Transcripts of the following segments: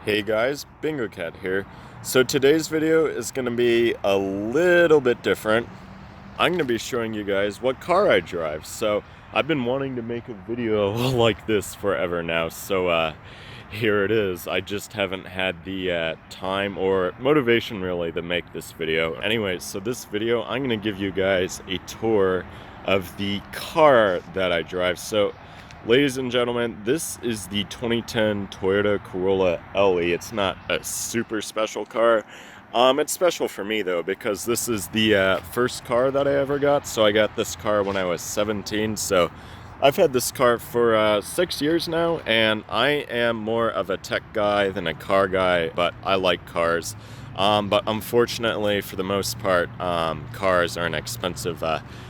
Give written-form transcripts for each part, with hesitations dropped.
Hey guys, Bingocat here. So today's video is going to be a little bit different. I'm going to be showing you guys what car I drive. So I've been wanting to make a video like this forever now, so here it is. I just haven't had the time or motivation really to make this video. Anyway, so this video I'm going to give you guys a tour of the car that I drive. So ladies and gentlemen, this is the 2010 Toyota Corolla LE. It's not a super special car. It's special for me though, because this is the first car that I ever got. So I got this car when I was 17. So I've had this car for 6 years now, and I am more of a tech guy than a car guy, but I like cars. But unfortunately, for the most part, cars aren't expensive.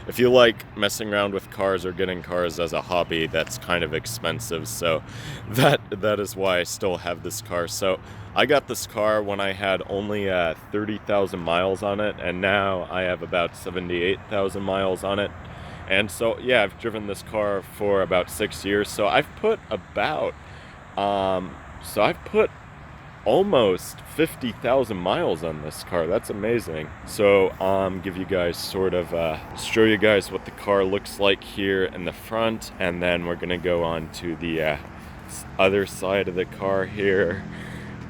If you like messing around with cars or getting cars as a hobby, that's kind of expensive. So that is why I still have this car. So I got this car when I had only 30,000 miles on it, and now I have about 78,000 miles on it. And so, yeah, I've driven this car for about 6 years. So I've put almost 50,000 miles on this car. That's amazing. So give you guys sort of show you guys what the car looks like here in the front, and then we're gonna go on to the other side of the car here.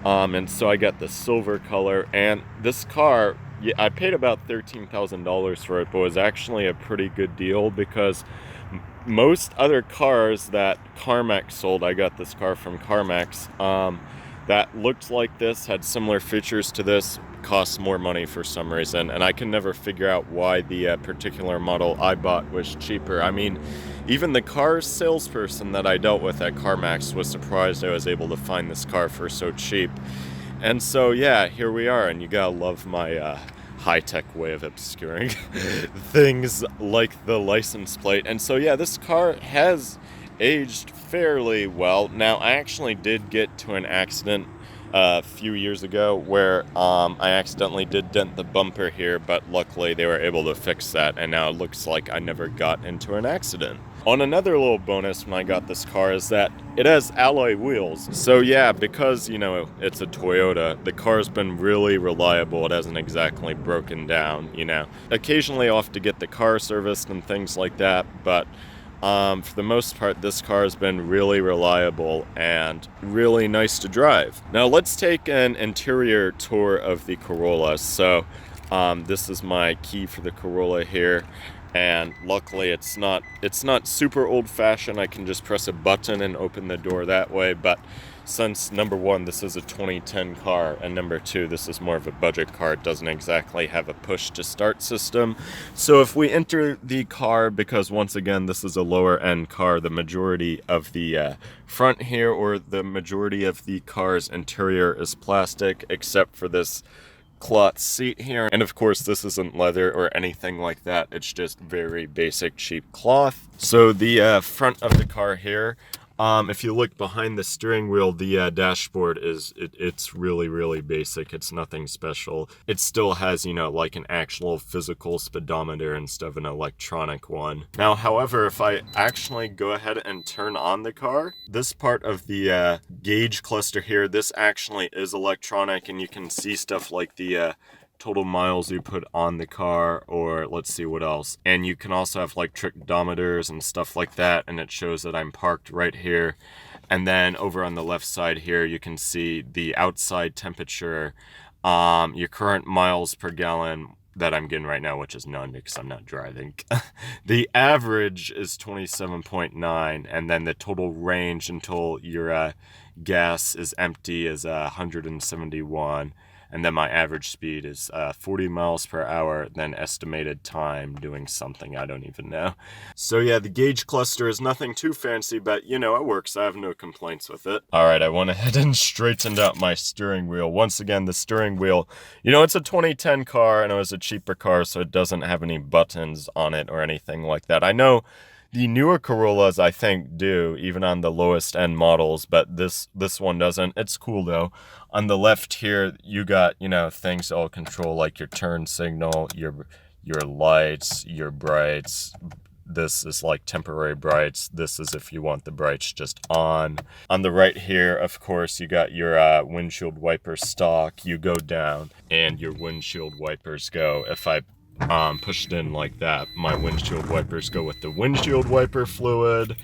And so I got the silver color, and this car, yeah, I paid about $13,000 for it, but it was actually a pretty good deal because most other cars that CarMax sold, I got this car from CarMax, that looked like this, had similar features to this, cost more money for some reason, and I can never figure out why the particular model I bought was cheaper. I mean, even the car salesperson that I dealt with at CarMax was surprised I was able to find this car for so cheap. And so, yeah, here we are, and you gotta love my high-tech way of obscuring things like the license plate. And so, yeah, this car has aged fairly well. Now, I actually did get to an accident a few years ago where I accidentally did dent the bumper here, but luckily they were able to fix that, and now it looks like I never got into an accident. On another little bonus when I got this car is that it has alloy wheels. So yeah, because, you know, it's a Toyota, the car's been really reliable. It hasn't exactly broken down, you know. Occasionally I'll have to get the car serviced and things like that, but for the most part, this car has been really reliable and really nice to drive. Now let's take an interior tour of the Corolla. So this is my key for the Corolla here, and luckily it's not super old-fashioned. I can just press a button and open the door that way, but since number one, this is a 2010 car, and number two, this is more of a budget car, it doesn't exactly have a push to start system. So if we enter the car, because once again this is a lower end car, the majority of the front here, or the majority of the car's interior, is plastic, except for this cloth seat here. And of course this isn't leather or anything like that, it's just very basic cheap cloth. So the front of the car here, if you look behind the steering wheel, the dashboard it's really basic. It's nothing special. It still has, you know, like an actual physical speedometer instead of an electronic one. Now, however, if I actually go ahead and turn on the car, this part of the gauge cluster here, this actually is electronic, and you can see stuff like the total miles you put on the car, or let's see what else. And you can also have like trichometers and stuff like that, and it shows that I'm parked right here. And then over on the left side here, you can see the outside temperature, your current miles per gallon that I'm getting right now, which is none because I'm not driving. The average is 27.9, and then the total range until your gas is empty is 171. And then my average speed is 40 miles per hour, then estimated time doing something I don't even know. So yeah, the gauge cluster is nothing too fancy, but you know, it works. I have no complaints with it. All right, I went ahead and straightened out my steering wheel. Once again, the steering wheel, you know, it's a 2010 car, and it was a cheaper car, so it doesn't have any buttons on it or anything like that. I know the newer Corollas, I think, do, even on the lowest end models, but this one doesn't. It's cool though. On the left here, you got, you know, things all control, like your turn signal, your lights, your brights, this is like temporary brights. This is if you want the brights just on. On the right here, of course, you got your windshield wiper stock. You go down and your windshield wipers go. If I push it in like that, my windshield wipers go with the windshield wiper fluid.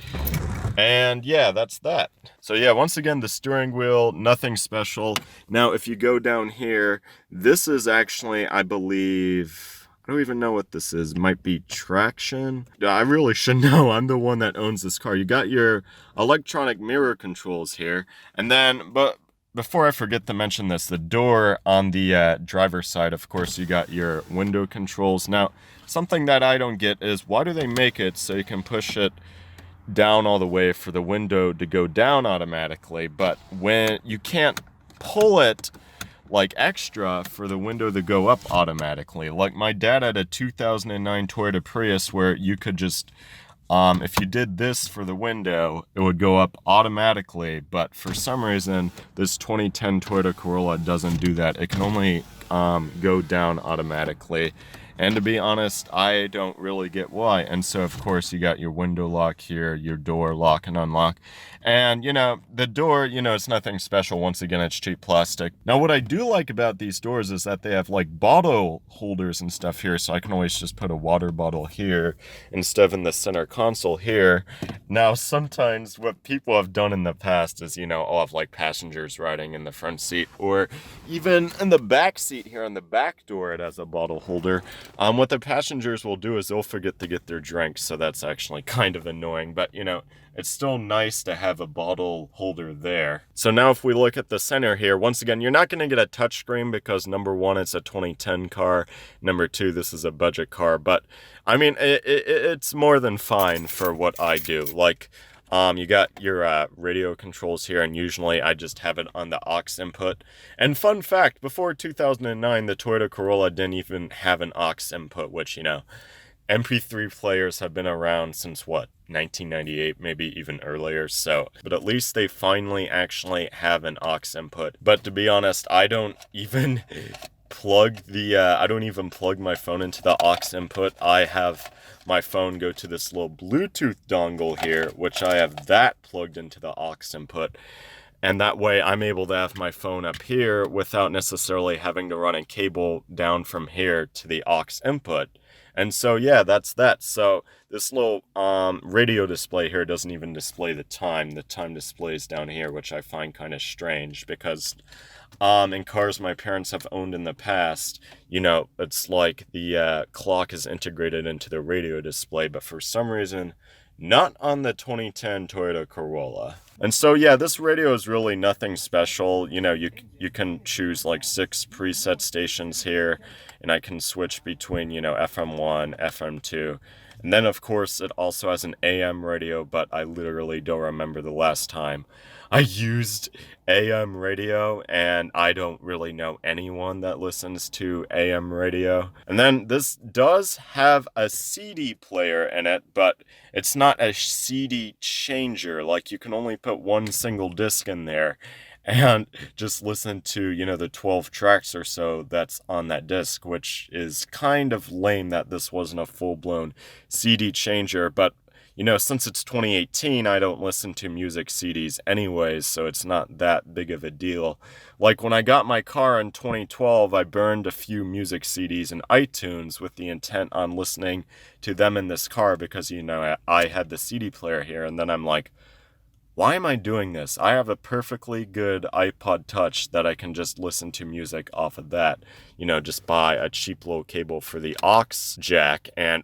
And yeah, that's that. So yeah, once again, the steering wheel, nothing special. Now, if you go down here, this is actually, I believe, I don't even know what this is. Might be traction. I really should know. I'm the one that owns this car. You got your electronic mirror controls here. And then, but before I forget to mention this, the door on the driver's side, of course, you got your window controls. Now, something that I don't get is why do they make it so you can push it down all the way for the window to go down automatically, but when you can't pull it like extra for the window to go up automatically. Like my dad had a 2009 Toyota Prius where you could just if you did this for the window, it would go up automatically, but for some reason this 2010 Toyota Corolla doesn't do that. It can only go down automatically. And to be honest, I don't really get why. And so, of course, you got your window lock here, your door lock and unlock. And, you know, the door, you know, it's nothing special. Once again, it's cheap plastic. Now, what I do like about these doors is that they have, like, bottle holders and stuff here. So I can always just put a water bottle here instead of in the center console here. Now, sometimes what people have done in the past is, you know, I'll have, like, passengers riding in the front seat. Or even in the back seat here on the back door, it has a bottle holder. What the passengers will do is they'll forget to get their drinks, so that's actually kind of annoying, but you know, it's still nice to have a bottle holder there. So now if we look at the center here, once again, you're not going to get a touchscreen because number one, it's a 2010 car. Number two, this is a budget car, but I mean, it's more than fine for what I do. Like, you got your radio controls here, and usually I just have it on the aux input. And fun fact, before 2009, the Toyota Corolla didn't even have an aux input, which, you know, MP3 players have been around since, what, 1998, maybe even earlier, so. But at least they finally actually have an aux input. But to be honest, I don't even I don't even plug my phone into the aux input. I have my phone go to this little Bluetooth dongle here, which I have that plugged into the aux input. And that way I'm able to have my phone up here without necessarily having to run a cable down from here to the aux input. And so, yeah, that's that. So this little radio display here doesn't even display the time. The time display is down here, which I find kind of strange because in cars my parents have owned in the past, you know, it's like the clock is integrated into the radio display, but for some reason, not on the 2010 Toyota Corolla. And so, yeah, this radio is really nothing special. You know, you can choose like 6 preset stations here, and I can switch between, you know, FM1, FM2. And then, of course, it also has an AM radio, but I literally don't remember the last time I used AM radio, and I don't really know anyone that listens to AM radio. And then this does have a CD player in it, but it's not a CD changer. Like, you can only put one single disc in there and just listen to, you know, the 12 tracks or so that's on that disc, which is kind of lame that this wasn't a full-blown CD changer. But you know, since it's 2018, I don't listen to music CDs anyways, so it's not that big of a deal. Like when I got my car in 2012, I burned a few music CDs in iTunes with the intent on listening to them in this car because, you know, I had the CD player here, and then I'm like, why am I doing this? I have a perfectly good iPod Touch that I can just listen to music off of that. You know, just buy a cheap little cable for the aux jack and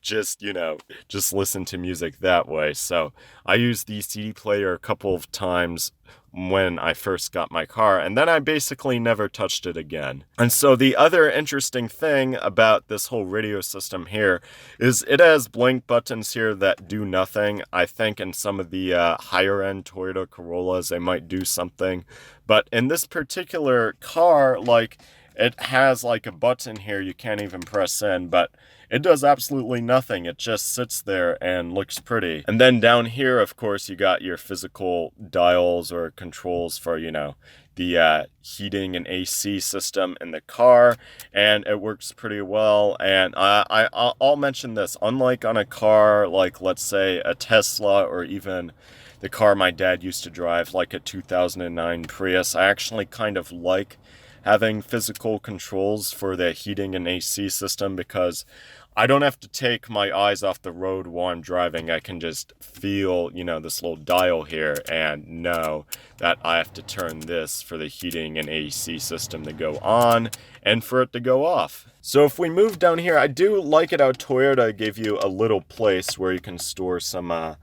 just, you know, just listen to music that way. So I used the CD player a couple of times when I first got my car, and then I basically never touched it again. And so the other interesting thing about this whole radio system here is it has blank buttons here that do nothing. I think in some of the higher end Toyota Corollas they might do something, but in this particular car, like, it has like a button here you can't even press in, but it does absolutely nothing. It just sits there and looks pretty. And then down here, of course, you got your physical dials or controls for, you know, the heating and AC system in the car, and it works pretty well. And I'll mention this, unlike on a car like, let's say, a Tesla, or even the car my dad used to drive, like a 2009 Prius, I actually kind of like having physical controls for the heating and AC system, because I don't have to take my eyes off the road while I'm driving. I can just feel, this little dial here and know that I have to turn this for the heating and AC system to go on and for it to go off. So if we move down here, I do like it how Toyota gave you a little place where you can store some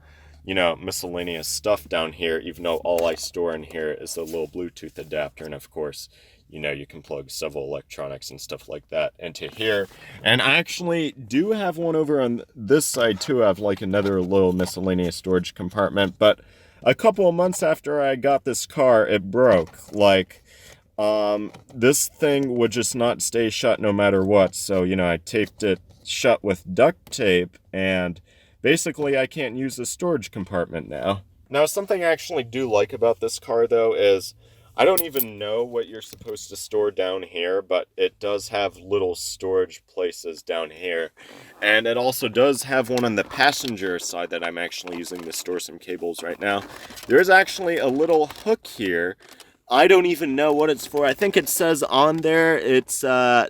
miscellaneous stuff down here, even though all I store in here is a little Bluetooth adapter. And of course, you can plug several electronics and stuff like that into here. And I actually do have one over on this side too. I have like another little miscellaneous storage compartment. But a couple of months after I got this car, it broke. Like, this thing would just not stay shut no matter what. So, I taped it shut with duct tape, and basically I can't use the storage compartment now. Now, something I actually do like about this car though is I don't even know what you're supposed to store down here, but it does have little storage places down here. And it also does have one on the passenger side that I'm actually using to store some cables right now. There's actually a little hook here. I don't even know what it's for. I think it says on there,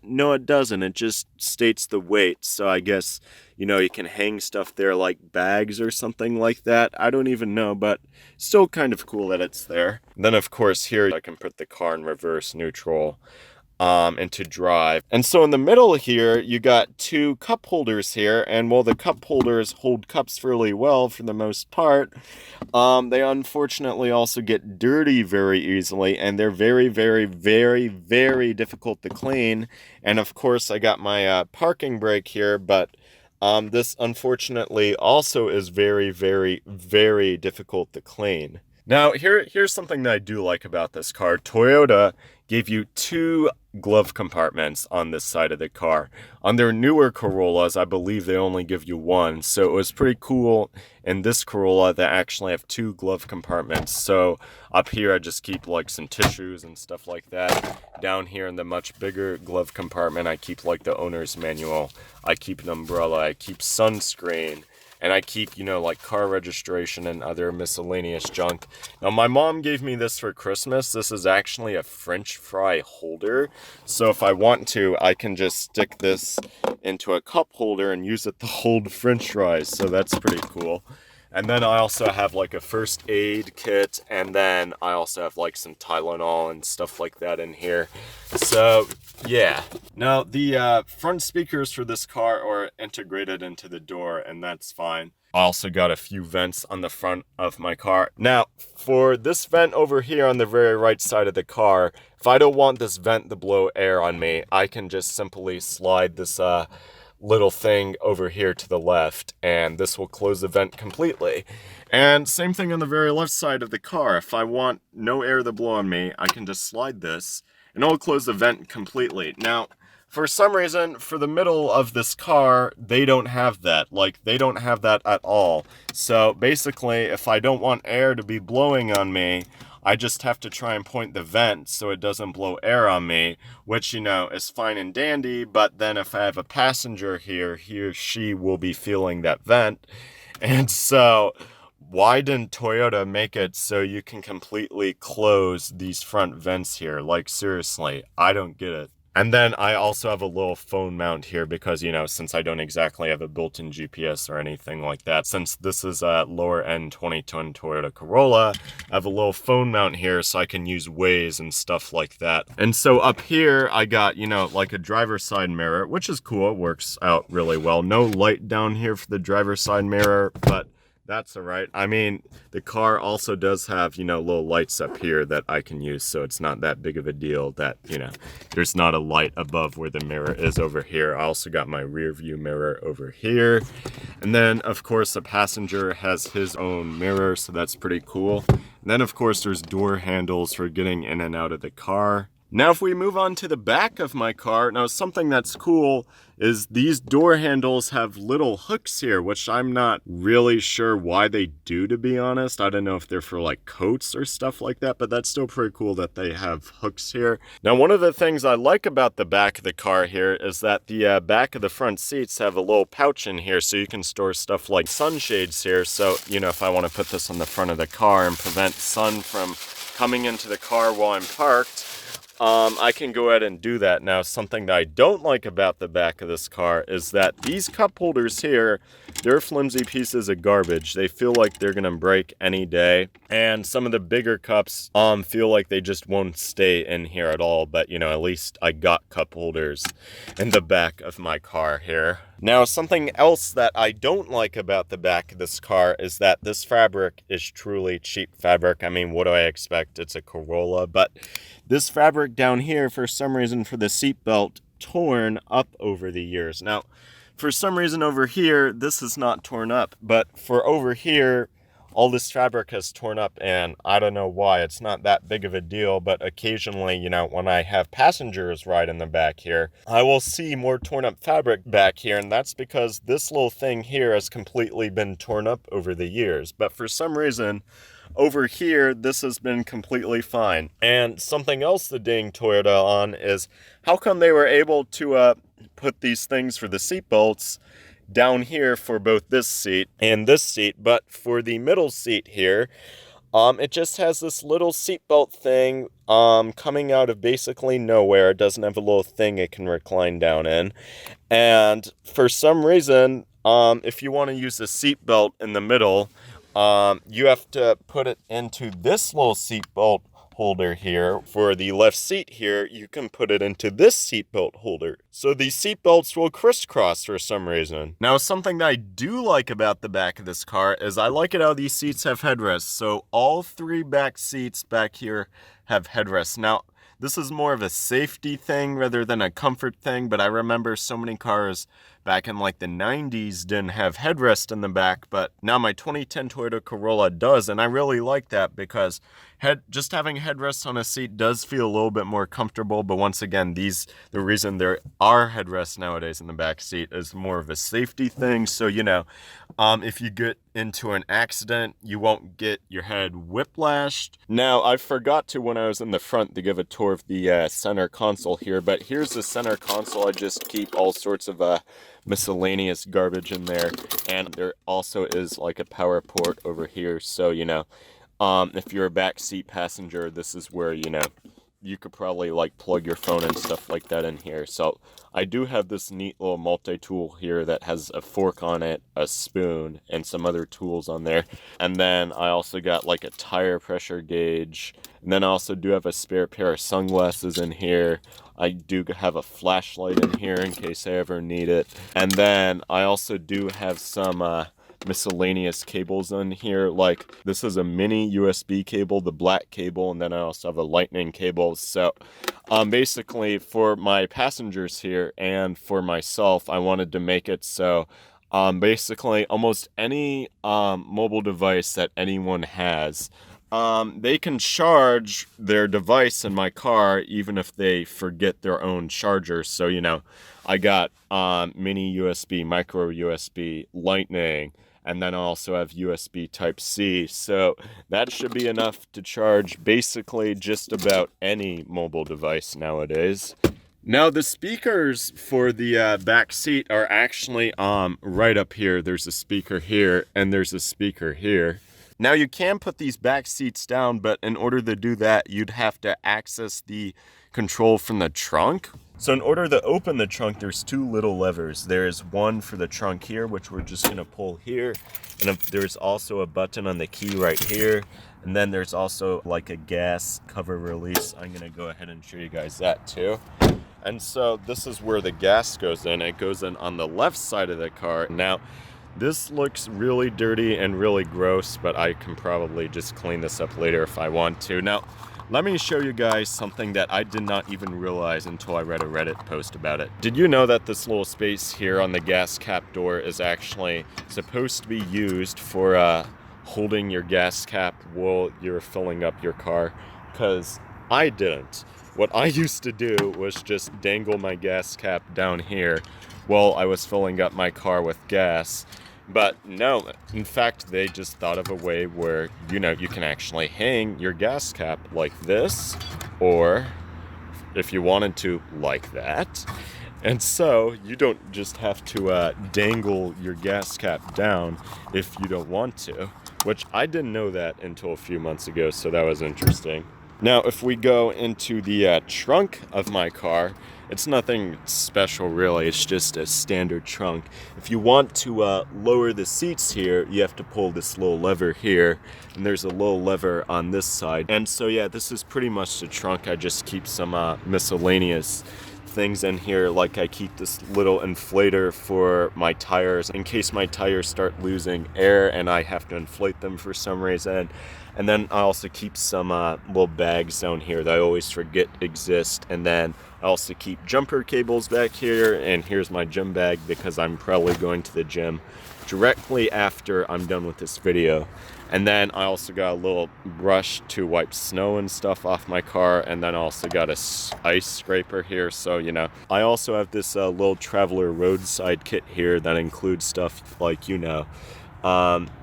no, it doesn't. It just states the weight. So I guess, you can hang stuff there like bags or something like that. I don't even know, but still kind of cool that it's there. And then of course here I can put the car in reverse neutral into drive. And so in the middle here, you got two cup holders here, and while the cup holders hold cups fairly well for the most part, they unfortunately also get dirty very easily, and they're very, very, very, very difficult to clean. And of course I got my parking brake here, but this unfortunately also is very, very, very difficult to clean. Now, here's something that I do like about this car. Toyota gave you two glove compartments on this side of the car. On their newer Corollas, I believe they only give you one. So it was pretty cool in this Corolla that actually have two glove compartments. So up here, I just keep like some tissues and stuff like that. Down here in the much bigger glove compartment, I keep like the owner's manual. I keep an umbrella. I keep sunscreen. And I keep, like car registration and other miscellaneous junk. Now, my mom gave me this for Christmas. This is actually a French fry holder. So if I want to, I can just stick this into a cup holder and use it to hold French fries. So that's pretty cool. And then I also have like a first aid kit, and then I also have like some Tylenol and stuff like that in here. So yeah. Now the front speakers for this car are integrated into the door, and that's fine. I also got a few vents on the front of my car. Now for this vent over here on the very right side of the car, if I don't want this vent to blow air on me, I can just simply slide this little thing over here to the left, and this will close the vent completely. And same thing on the very left side of the car. If I want no air to blow on me, I can just slide this and it'll close the vent completely. Now, for some reason, for the middle of this car, they don't have that. Like, they don't have that at all. So basically, if I don't want air to be blowing on me, I just have to try and point the vent so it doesn't blow air on me, which, is fine and dandy. But then if I have a passenger here, he or she will be feeling that vent. And so why didn't Toyota make it so you can completely close these front vents here? Like, seriously, I don't get it. And then I also have a little phone mount here because, since I don't exactly have a built-in GPS or anything like that, since this is a lower-end 2010 Toyota Corolla, I have a little phone mount here so I can use Waze and stuff like that. And so up here, I got, like a driver's side mirror, which is cool. It works out really well. No light down here for the driver's side mirror, but that's all right. I mean, the car also does have, little lights up here that I can use, so it's not that big of a deal that, there's not a light above where the mirror is over here. I also got my rear view mirror over here. And then, of course, the passenger has his own mirror, so that's pretty cool. And then, of course, there's door handles for getting in and out of the car. Now if we move on to the back of my car, now something that's cool is these door handles have little hooks here, which I'm not really sure why they do, to be honest. I don't know if they're for like coats or stuff like that, but that's still pretty cool that they have hooks here. Now one of the things I like about the back of the car here is that the back of the front seats have a little pouch in here, so you can store stuff like sunshades here. So, you know, if I want to put this on the front of the car and prevent sun from coming into the car while I'm parked, I can go ahead and do that. Now, something that I don't like about the back of this car is that these cup holders here, they're flimsy pieces of garbage. They feel like they're gonna break any day. And some of the bigger cups feel like they just won't stay in here at all. But, you know, at least I got cup holders in the back of my car here. Now, something else that I don't like about the back of this car is that this fabric is truly cheap fabric. I mean, what do I expect? It's a Corolla, but this fabric down here, for some reason, for the seatbelt, torn up over the years. Now, for some reason over here, this is not torn up, but for over here, all this fabric has torn up, and I don't know why. It's not that big of a deal, but occasionally, you know, when I have passengers ride in the back here, I will see more torn up fabric back here, and that's because this little thing here has completely been torn up over the years. But for some reason, over here, this has been completely fine. And something else to ding Toyota on is how come they were able to put these things for the seat belts down here for both this seat and this seat, but for the middle seat here, it just has this little seatbelt thing coming out of basically nowhere. It doesn't have a little thing it can recline down in. And for some reason, if you want to use a seatbelt in the middle, you have to put it into this little seatbelt holder here. For the left seat here, you can put it into this seatbelt holder. So the seatbelts will crisscross for some reason. Now, something that I do like about the back of this car is I like it how these seats have headrests. So all three back seats back here have headrests. Now, this is more of a safety thing rather than a comfort thing, but I remember so many cars back in like the 90s didn't have headrest in the back, but now my 2010 Toyota Corolla does, and I really like that because just having headrests on a seat does feel a little bit more comfortable. But once again, the reason there are headrests nowadays in the back seat is more of a safety thing. So, you know, if you get into an accident, you won't get your head whiplashed. Now, I forgot to, when I was in the front, to give a tour of the center console here, but here's the center console. I just keep all sorts of miscellaneous garbage in there, and there also is like a power port over here. So, you know, if you're a backseat passenger, this is where, you know, you could probably like plug your phone and stuff like that in here. So I do have this neat little multi-tool here that has a fork on it, a spoon, and some other tools on there. And then I also got like a tire pressure gauge. And then I also do have a spare pair of sunglasses in here. I do have a flashlight in here in case I ever need it. And then I also do have some miscellaneous cables in here. Like, this is a mini USB cable, the black cable, and then I also have a lightning cable. So basically for my passengers here and for myself, I wanted to make it so basically almost any mobile device that anyone has, they can charge their device in my car even if they forget their own charger. So, you know, I got mini USB, micro USB, lightning, and then I also have USB Type-C. So that should be enough to charge basically just about any mobile device nowadays. Now, the speakers for the back seat are actually right up here. There's a speaker here, and there's a speaker here. Now, you can put these back seats down, but in order to do that, you'd have to access the control from the trunk. So in order to open the trunk, there's two little levers. There's one for the trunk here, which we're just gonna pull here. And there's also a button on the key right here. And then there's also like a gas cover release. I'm gonna go ahead and show you guys that too. And so this is where the gas goes in. It goes in on the left side of the car. Now, this looks really dirty and really gross, but I can probably just clean this up later if I want to. Now, let me show you guys something that I did not even realize until I read a Reddit post about it. Did you know that this little space here on the gas cap door is actually supposed to be used for holding your gas cap while you're filling up your car? Because I didn't. what I used to do was just dangle my gas cap down here while I was filling up my car with gas. But no, in fact, they just thought of a way where, you know, you can actually hang your gas cap like this, or if you wanted to, like that. And so you don't just have to dangle your gas cap down if you don't want to, which I didn't know that until a few months ago, so that was interesting. Now, if we go into the trunk of my car, it's nothing special really, it's just a standard trunk. If you want to lower the seats here, you have to pull this little lever here, and there's a little lever on this side. And so yeah, this is pretty much the trunk. I just keep some miscellaneous things in here, like I keep this little inflator for my tires in case my tires start losing air and I have to inflate them for some reason. And then I also keep some little bags down here that I always forget exist. And then I also keep jumper cables back here, and here's my gym bag because I'm probably going to the gym directly after I'm done with this video. And then I also got a little brush to wipe snow and stuff off my car, and then I also got a ice scraper here, so you know. I also have this little traveler roadside kit here that includes stuff like, you know,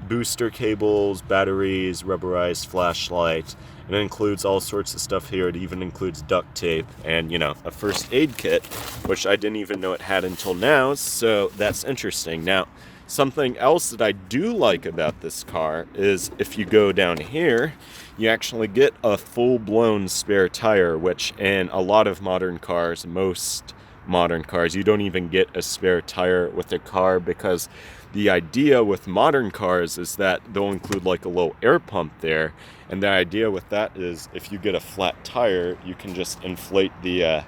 booster cables, batteries, rubberized flashlight, and it includes all sorts of stuff here. It even includes duct tape and, you know, a first aid kit, which I didn't even know it had until now, so that's interesting. Now, something else that I do like about this car is if you go down here, you actually get a full-blown spare tire, which in a lot of modern cars, most modern cars, you don't even get a spare tire with the car, because the idea with modern cars is that they'll include like a little air pump there, and the idea with that is if you get a flat tire, you can just inflate the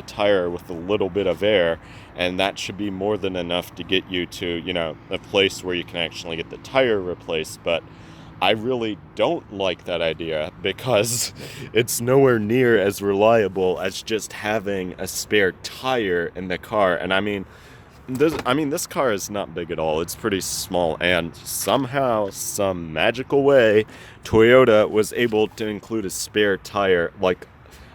tire with a little bit of air, and that should be more than enough to get you to, you know, a place where you can actually get the tire replaced. But I really don't like that idea because it's nowhere near as reliable as just having a spare tire in the car. And I mean, this car is not big at all. It's pretty small, and somehow, some magical way, Toyota was able to include a spare tire, like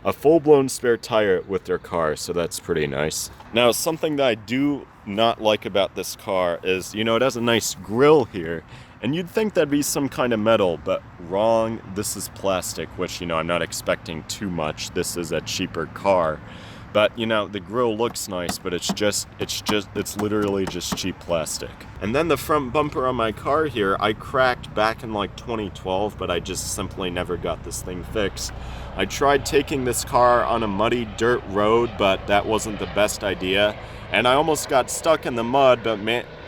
a full-blown spare tire with their car, so that's pretty nice. Now, something that I do not like about this car is, you know, it has a nice grille here, and you'd think that'd be some kind of metal, but wrong. This is plastic, which, you know, I'm not expecting too much. This is a cheaper car. But, you know, the grille looks nice, but it's literally just cheap plastic. And then the front bumper on my car here, I cracked back in like 2012, but I just simply never got this thing fixed. I tried taking this car on a muddy dirt road, but that wasn't the best idea. And I almost got stuck in the mud, but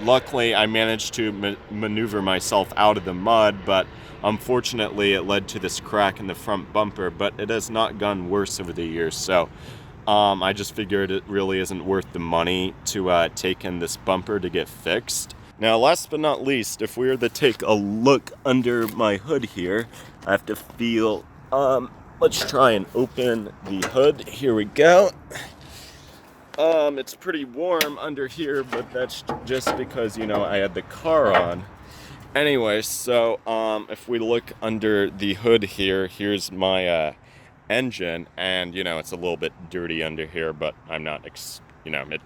luckily I managed to maneuver myself out of the mud, but unfortunately it led to this crack in the front bumper, but it has not gotten worse over the years, so I just figured it really isn't worth the money to take in this bumper to get fixed. Now, last but not least, if we were to take a look under my hood here, I have to feel, let's try and open the hood. Here we go. It's pretty warm under here, but that's just because, you know, I had the car on. Anyway, so if we look under the hood here, here's my engine, and you know, it's a little bit dirty under here, but I'm not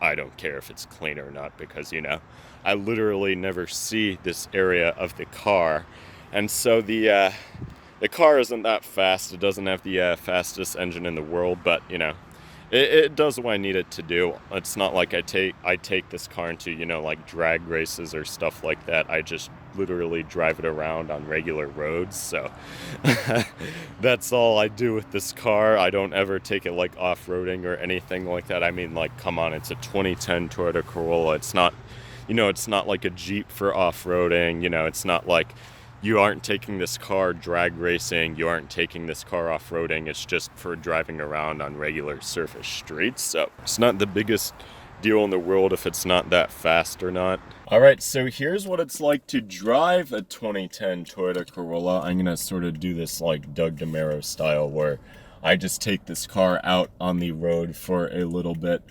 I don't care if it's clean or not, because, you know, I literally never see this area of the car. And so the car isn't that fast. It doesn't have the fastest engine in the world, but, you know, it does what I need it to do. It's not like I take this car into, you know, like drag races or stuff like that. I just literally drive it around on regular roads, so that's all I do with this car. I don't ever take it like off-roading or anything like that. I mean, like, come on, it's a 2010 Toyota Corolla. It's not, you know, it's not like a Jeep for off-roading. You know, it's not like you aren't taking this car drag racing, you aren't taking this car off-roading. It's just for driving around on regular surface streets, so it's not the biggest deal in the world if it's not that fast or not. Alright, so here's what it's like to drive a 2010 Toyota Corolla. I'm gonna sort of do this like Doug DeMero style, where I just take this car out on the road for a little bit.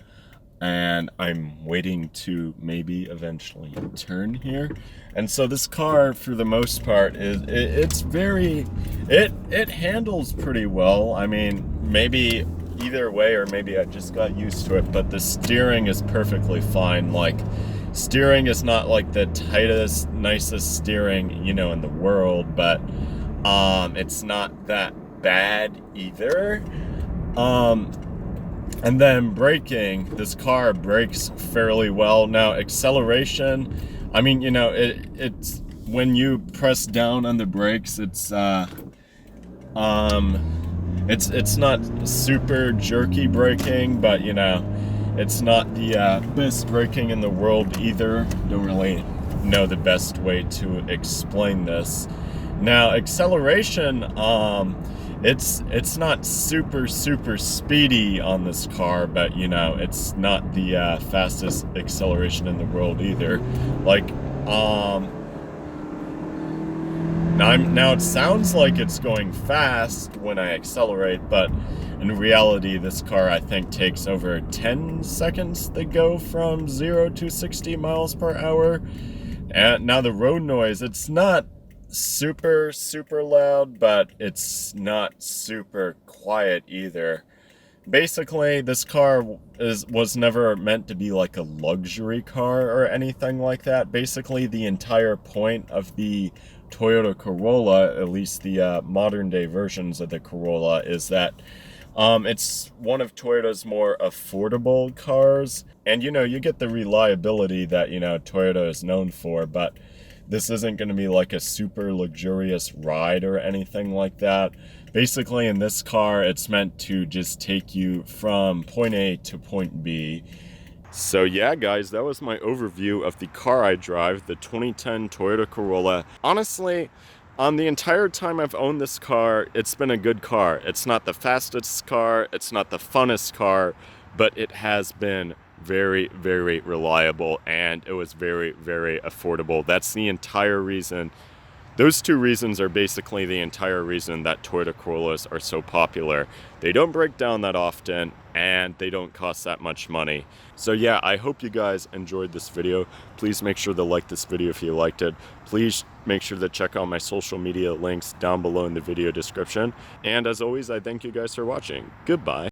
and I'm waiting to maybe eventually turn here. And so this car, for the most part, it handles pretty well. I mean, maybe either way, or maybe I just got used to it, but the steering is perfectly fine. Like, steering is not like the tightest, nicest steering, you know, in the world, but it's not that bad either. And then braking, this car brakes fairly well. Now acceleration, I mean, you know, it's when you press down on the brakes, it's not super jerky braking, but you know, it's not the best braking in the world either. Don't really know the best way to explain this. Now acceleration, it's not super speedy on this car, but you know, it's not the fastest acceleration in the world either. Like now it sounds like it's going fast when I accelerate, but in reality this car, I think, takes over 10 seconds to go from 0 to 60 miles per hour. And now the road noise, it's not super loud, but it's not super quiet either. Basically, this car was never meant to be like a luxury car or anything like that. Basically, the entire point of the Toyota Corolla, at least the modern day versions of the Corolla, is that it's one of Toyota's more affordable cars. And you know, you get the reliability that, you know, Toyota is known for, but this isn't going to be like a super luxurious ride or anything like that. Basically, in this car, it's meant to just take you from point A to point B. So yeah, guys, that was my overview of the car I drive, the 2010 Toyota Corolla. Honestly, the entire time I've owned this car, it's been a good car. It's not the fastest car, it's not the funnest car, but it has been very reliable, and it was very affordable. That's the entire reason. Those two reasons are basically the entire reason that Toyota Corollas are so popular. They don't break down that often, and they don't cost that much money. So yeah, I hope you guys enjoyed this video. Please make sure to like this video if you liked it. Please make sure to check out my social media links down below in the video description. And as always, I thank you guys for watching. Goodbye.